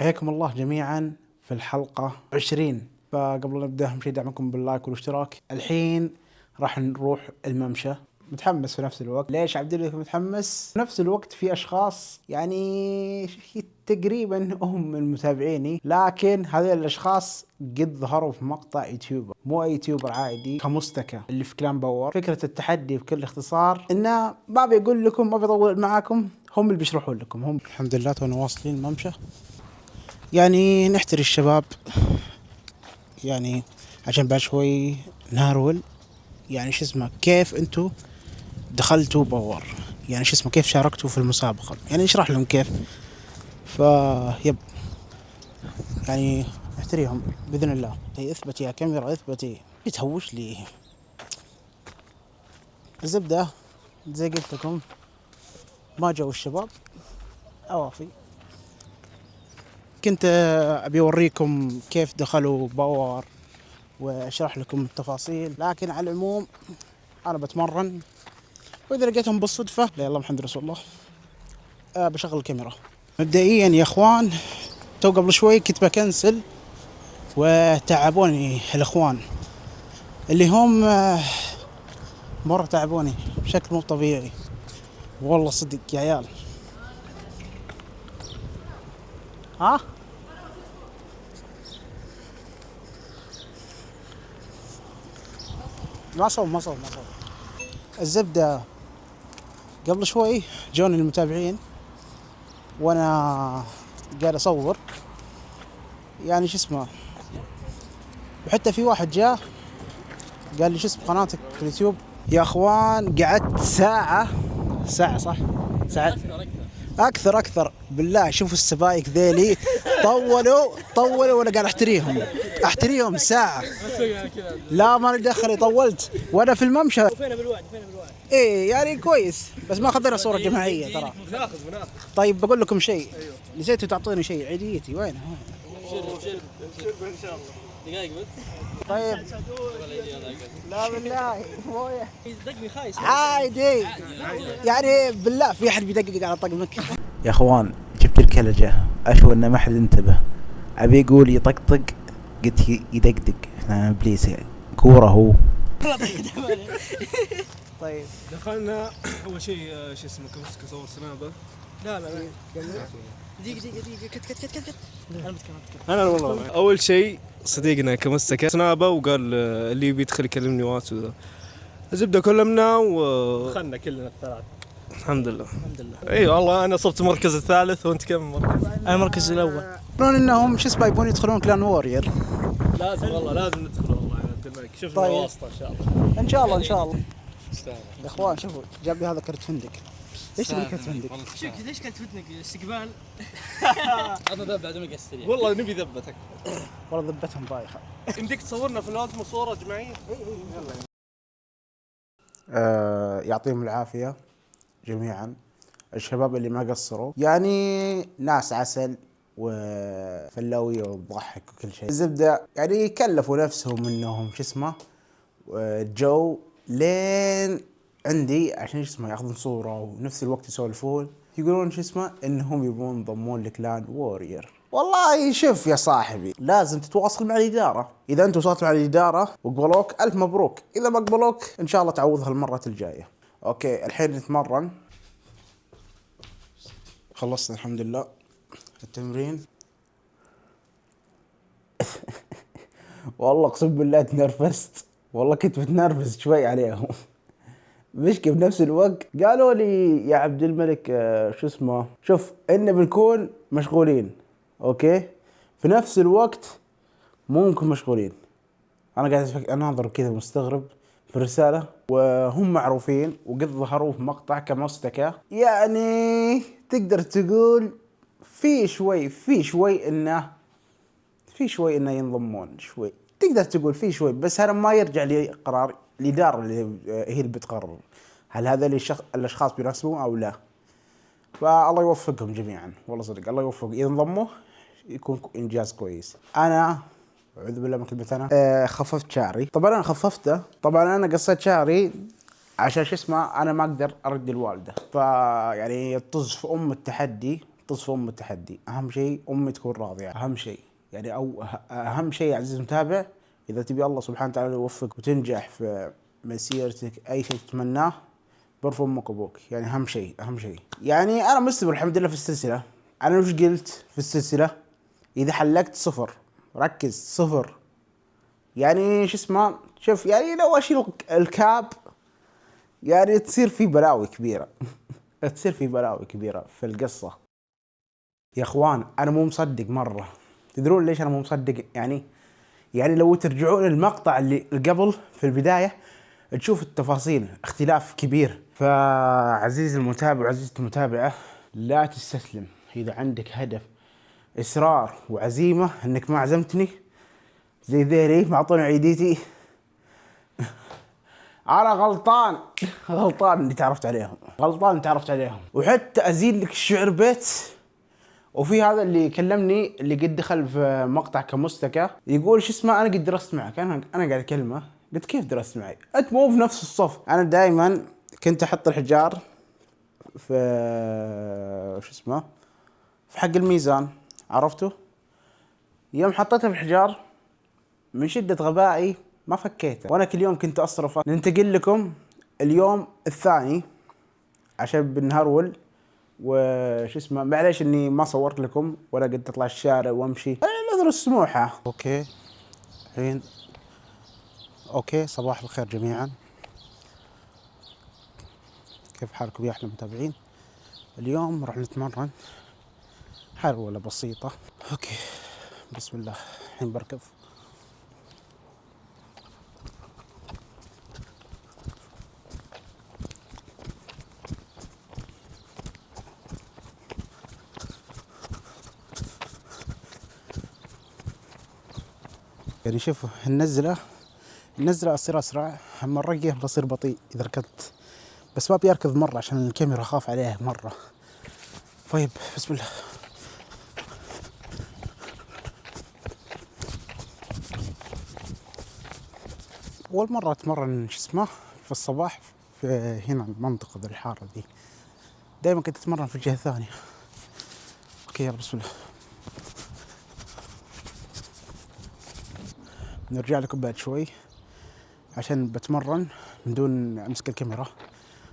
حياكم الله جميعا في الحلقة 20. فقبل نبدأ أهم شيء دعمكم باللايك والاشتراك. الحين راح نروح الممشى. متحمس في نفس الوقت. ليش عبد الله متحمس؟ في نفس الوقت في أشخاص يعني تقريبا هم من متابعيني، لكن هذول الأشخاص قد ظهروا في مقطع يوتيوبر، مو أي يوتيوبر عادي، كمستكى اللي في كلام باور. فكرة التحدي بكل اختصار إنه ما بيقول لكم، ما بيطول معاكم، هم اللي بيشرحون لكم. هم الحمد لله تونا واصلين الممشى، يعني نحتري الشباب يعني عشان بعد شوي نهرول. يعني شو اسمه، كيف انتو دخلتوا باور؟ يعني شو اسمه، كيف شاركتوا في المسابقة؟ يعني اشرح لهم كيف. يب يعني نحتريهم بإذن الله. هي اثبتي يا كاميرا، اثبتي. يتهوش لي الزبدة. زي قلت لكم ما جو الشباب أوافي. كنت أبي أوريكم كيف دخلوا باور وأشرح لكم التفاصيل، لكن على العموم أنا بتمرن، وإذا لقيتهم بالصدفة لا، يلا محمد رسول الله، بشغل الكاميرا. مبدئيا يا إخوان، تو قبل شوي كنت بكنسل وتعبوني الإخوان اللي هم مرة تعبوني بشكل مو طبيعي، والله صدق يا عيال. ها ما صوب الزبدة. قبل شوي جوني المتابعين وانا قاعد اصور، يعني شو اسمه، وحتى في واحد جاء قال لي شو اسم قناتك في اليوتيوب؟ يا اخوان قعدت ساعة صح؟ ساعة اكثر بالله. شوفوا السبايك ذيلي، طولوا وانا قاعد احتريهم ساعة. لا ما لي دخل، طولت وانا في الممشى. فين بالوعد؟ ايه يعني كويس، بس ما اخذنا صورة جماعية ترى. بناخذ. طيب بقول لكم شيء، نسيتوا تعطوني شيء، عيديتي وينها؟ شرب ان شاء الله. دقائق بس. طيب لا بالله مويه يصدقني خايس. عادي يعني بالله. في احد بيدقق على طقمك يا اخوان؟ جبت الكلجة، اشوى انه ما حد انتبه. ابي يقول يطقطق، قلت يدقدق. بليز كورة هو. طيب دخلنا اول شيء شو اسمه كمسك صور سنابه. لا دقيقة كت انا بتكلم. انا والله اول شيء صديقنا كمسك سنابه وقال اللي بيدخل يكلمني واتس وذا. الزبده كلمنا دخلنا كلنا الثلاث الحمد لله. اي والله انا صرت المركز الثالث، وانت كم مركز؟ انا المركز الاول. يقولون انهم شو اسمه يبون يدخلون كلان وورير. لازم والله لازم ندخل والله يا عبد الملك. شوف طيب. الواسطه ان شاء الله. ان شاء الله يا اخوان. شوفوا جاب لي هذا كرت فندق. ليش تبي كرت فندق؟ شوف ليش كانت فتنك استقبال؟ انا ذب بعد ما قصر يعني. والله نبي ذبتك. والله ذبتهم بايخه. يمديك تصورنا في اللازم صوره جماعيه. يعطيهم العافيه جميعا الشباب اللي ما قصروا، يعني ناس عسل وفلاوية وضحك وكل شيء. الزبدة يعني كلفوا نفسهم انهم شو اسمه جو لين عندي عشان شو اسمه ياخذون صورة ونفس الوقت يسولفون، يقولون شو اسمه انهم يبون ينضمون لكلان وورير. والله شوف يا صاحبي، لازم تتواصل مع الإدارة. إذا أنت وصلت مع الإدارة وقبلوك ألف مبروك، إذا ما قبلوك إن شاء الله تعوضها المرة الجاية. أوكي الحين نتمرن. خلصنا الحمد لله التمرين. والله اقسم بالله تنرفزت، والله كنت متنرفز شوي عليهم. مشكلة بنفس الوقت قالوا لي يا عبد الملك شو اسمه، شوف إن بنكون مشغولين اوكي، في نفس الوقت ممكن مشغولين. انا قاعد اناظر كذا مستغرب في الرسالة، وهم معروفين وقد ظهروا في مقطع كمستكى، يعني تقدر تقول في شوي انه ينضمون شوي، تقدر تقول في شوي، بس هذا ما يرجع لقرار الإدارة اللي هي اللي بتقرر هل هذا الاشخاص بيناسبون او لا. فالله يوفقهم جميعا، والله صدق الله يوفق. اذا انضموا يكون انجاز كويس. انا اعوذ بالله من كلمة انا خففت شعري. طبعا انا خففته، طبعا انا قصيت شعري عشان شو اسمه انا ما اقدر ارد الوالده، فيعني طز في ام التحدي طز ام التحدي. اهم شيء امي تكون راضيه، اهم شيء يعني، او اهم شيء يا عزيزي المتابع، اذا تبي الله سبحانه وتعالى يوفقك وتنجح في مسيرتك اي شيء تتمناه، برفع امك وابوك. يعني اهم شيء، اهم شيء. يعني انا مستمر الحمد لله في السلسله. انا وش قلت في السلسله؟ اذا حلقت صفر، ركز صفر، يعني شو اسمه، شوف يعني لو اشيل الكاب يعني تصير في بلاوي كبيره تصير في بلاوي كبيره في القصه يا اخوان. انا مو مصدق مره. تدرون ليش انا مو مصدق؟ يعني لو ترجعون المقطع اللي قبل في البدايه تشوف التفاصيل اختلاف كبير. فعزيزي المتابع وعزيزتي المتابعه، لا تستسلم. اذا عندك هدف، اصرار وعزيمه انك ما عزمتني زي ذيلي معطوني عيديتي انا غلطان غلطان اني تعرفت عليهم، غلطان اني تعرفت عليهم. وحتى ازيد لك الشعر بيت. وفي هذا اللي كلمني اللي قد دخل في مقطع كمستكى يقول شو اسمه، انا قد درست معك. انا قاعد اكلمه، قلت كيف درست معي؟ انت مو في نفس الصف. انا دائما كنت احط الحجار في شو اسمه، في حق الميزان، عرفته؟ يوم حطيتها في الحجار من شدة غبائي ما فكيته، وانا كل يوم كنت اصرفه. ننتقل لكم اليوم الثاني عشان بنهرول وش اسمه. معليش اني ما صورت لكم ولا قد اطلع الشارع وامشي، العذر السموحة. اوكي الحين اوكي. صباح الخير جميعا، كيف حالكم يا احلى متابعين؟ اليوم راح نتمرن حرولة بسيطة. اوكي بسم الله. الحين بركض. يعني شوفوا النزلة أصير أسرع، أما الرقية بصير بطيء إذا ركضت، بس ما بيركض مرة عشان الكاميرا أخاف عليها مرة. طيب بسم الله. أول مرة أتمرن شو اسمه في الصباح في هنا المنطقة ذي الحارة ذي، دايما كنت أتمرن في الجهة الثانية. أوكي يلا بسم الله. نرجع لكم بعد شوي عشان بتمرن من دون امسك الكاميرا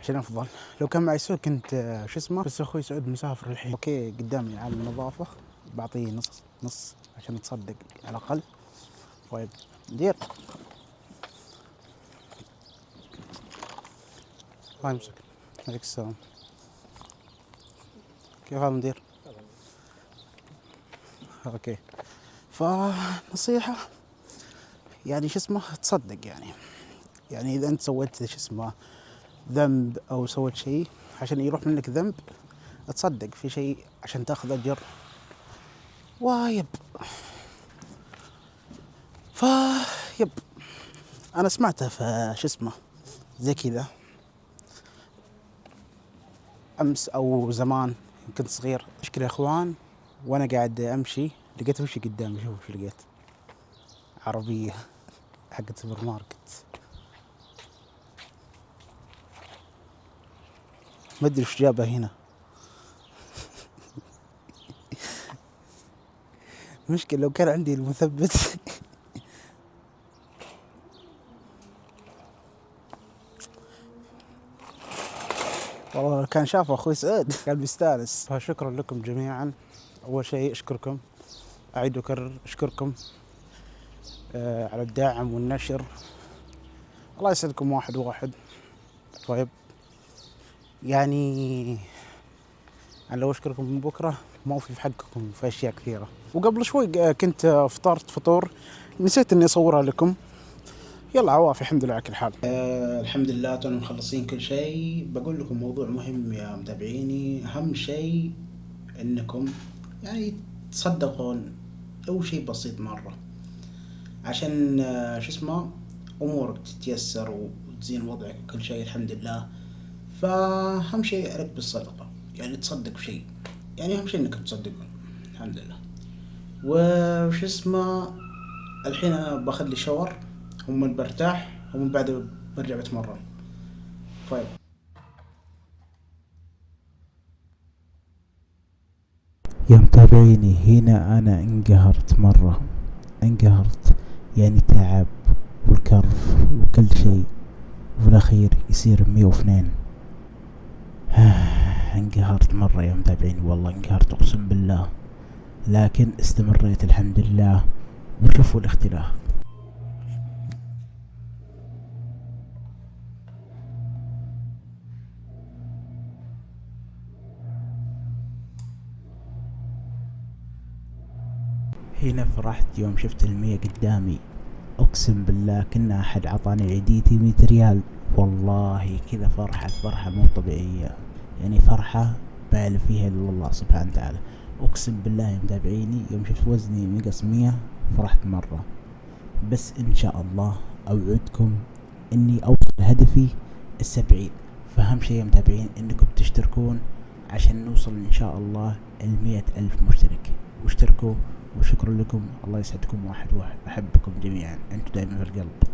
عشان افضل. لو كان معي سعود كنت شو اسمه، بس اخوي سعود مسافر الحين. اوكي قدامي عامل النظافة بعطيه نص عشان يتصدق على الاقل. طيب مدير الله يمسك. عليك السلام. كيف حال مدير؟ اوكي. فنصيحة يعني شو اسمه، تصدق يعني اذا انت سويت شو اسمه ذنب او سويت شيء عشان يروح منك ذنب، تصدق في شيء عشان تاخذ اجر وايب. يب انا سمعته في شو اسمه زي كذا امس او زمان كنت صغير. مشكلة يا اخوان، وانا قاعد امشي لقيت وشي قدامي. شوف وش لقيت، عربية حقت سوبر ماركت، ما ادري وش جابها هنا. مشكلة لو كان عندي المثبت والله كان شافه اخوي سعود كان بيستانس. فشكرا لكم جميعا. اول شيء اشكركم، اعيد واكرر اشكركم على الدعم والنشر. الله يسعدكم واحد واحد. طيب يعني انا لو اشكركم من بكره ما في حقكم في اشياء كثيره. وقبل شوي كنت فطرت فطور نسيت اني اصورها لكم. يلا عوافي الحمد لله على كل حال. الحمد لله تونا مخلصين كل شيء. بقول لكم موضوع مهم يا متابعيني. اهم شيء انكم يعني تصدقون او شيء بسيط مره عشان شو اسمه امورك تتيسر وتزين وضعك وكل شيء الحمد لله. فاهم شيء عليك بالصدقه، يعني تصدق في شيء، يعني اهم شيء انكم تصدقون الحمد لله. وش اسمه الحين انا باخذ لي شاور ومن برتاح ومن بعد برجع بتمرن. طيب يا متابعيني هنا انا انقهرت مرة، انقهرت، يعني تعب والكرف وكل شيء، وفي الاخير يصير 102. انقهرت مرة يا متابعيني، والله انقهرت اقسم بالله، لكن استمريت الحمد لله، وشوفوا الاختلاف. هنا فرحت يوم شفت 100 قدامي، اقسم بالله كنا احد عطاني عيديتي 100 ريال، والله كذا فرحة مو طبيعية، يعني فرحة ما يعلم فيها الا الله سبحانه وتعالى. اقسم بالله يا متابعيني يوم شفت وزني نقص 100 فرحت مرة. بس ان شاء الله اوعدكم اني اوصل هدفي 70. فاهم شي يا متابعين انكم تشتركون عشان نوصل ان شاء الله 100,000 مشترك، واشتركوا. وشكرا لكم، الله يسعدكم. واحد احبكم جميعا، انتم دائما في القلب.